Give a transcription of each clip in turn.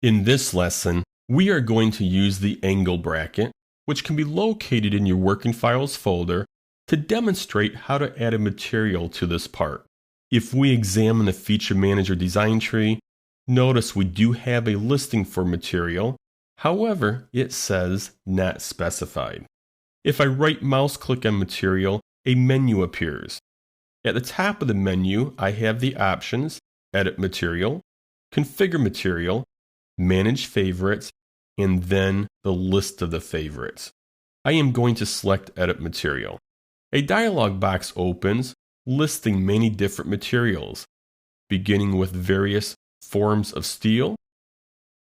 In this lesson, we are going to use the angle bracket, which can be located in your Working Files folder, to demonstrate how to add a material to this part. If we examine the Feature Manager design tree, notice we do have a listing for material. However, it says not specified. If I right mouse click on material, a menu appears. At the top of the menu, I have the options: Edit Material, Configure Material, Manage Favorites, and then the list of the favorites. I am going to select Edit Material. A dialog box opens listing many different materials, beginning with various forms of steel,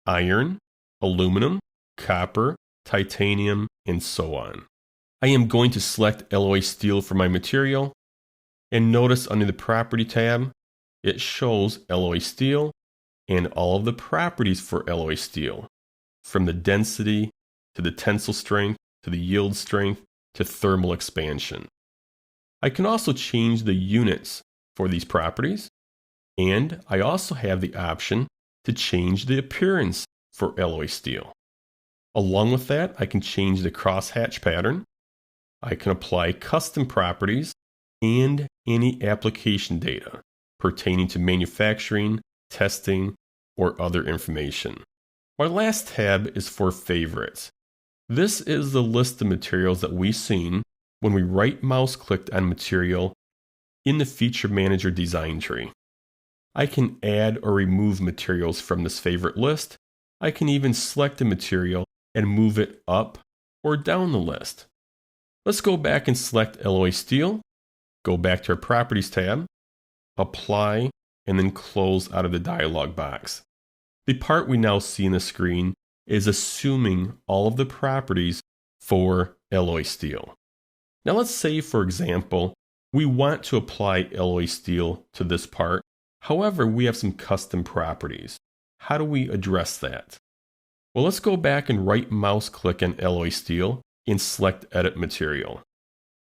iron, aluminum, copper, titanium, and so on. I am going to select alloy steel for my material, and notice under the Property tab, it shows alloy steel and all of the properties for alloy steel, from the density to the tensile strength to the yield strength to thermal expansion. I can also change the units for these properties, and I also have the option to change the appearance for alloy steel. Along with that, I can change the crosshatch pattern. I can apply custom properties and any application data pertaining to manufacturing, testing, or other information. My last tab is for favorites. This is the list of materials that we've seen when we right mouse clicked on material in the Feature Manager design tree. I can add or remove materials from this favorite list. I can even select a material and move it up or down the list. Let's go back and select alloy steel, go back to our Properties tab, Apply, and then close out of the dialog box. The part we now see in the screen is assuming all of the properties for alloy steel. Now let's say, for example, we want to apply alloy steel to this part. However, we have some custom properties. How do we address that? Well, let's go back and right mouse click on alloy steel and select Edit Material.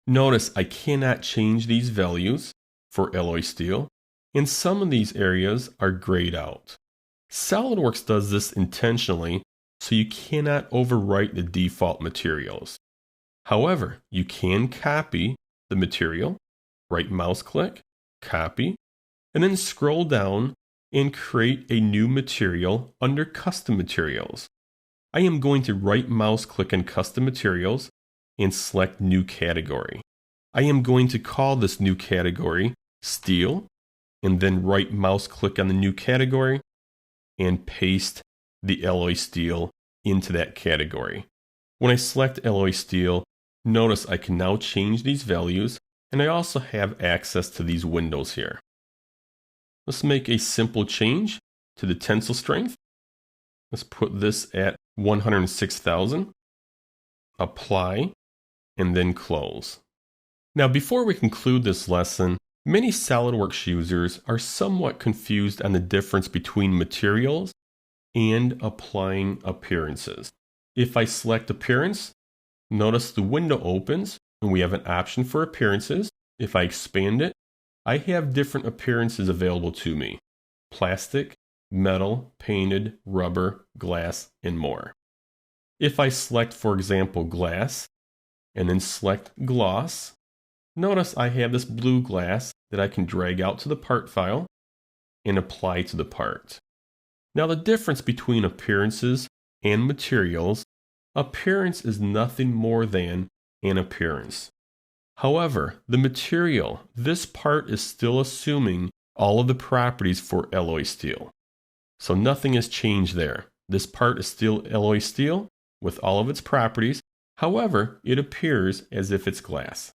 Notice I cannot change these values for alloy steel, and some of these areas are grayed out. SOLIDWORKS does this intentionally, so you cannot overwrite the default materials. However, you can copy the material, right mouse click, copy, and then scroll down and create a new material under Custom Materials. I am going to right mouse click on Custom Materials and select New Category. I am going to call this new category Steel, and then right mouse click on the new category and paste the alloy steel into that category. When I select alloy steel, notice I can now change these values, and I also have access to these windows here. Let's make a simple change to the tensile strength. Let's put this at 106,000. Apply, and then close. Now, before we conclude this lesson, many SOLIDWORKS users are somewhat confused on the difference between materials and applying appearances. If I select Appearance, notice the window opens and we have an option for appearances. If I expand it, I have different appearances available to me: plastic, metal, painted, rubber, glass, and more. If I select, for example, glass, and then select gloss, notice I have this blue glass that I can drag out to the part file and apply to the part. Now, the difference between appearances and materials: appearance is nothing more than an appearance. However, the material, this part is still assuming all of the properties for alloy steel. So nothing has changed there. This part is still alloy steel with all of its properties. However, it appears as if it's glass.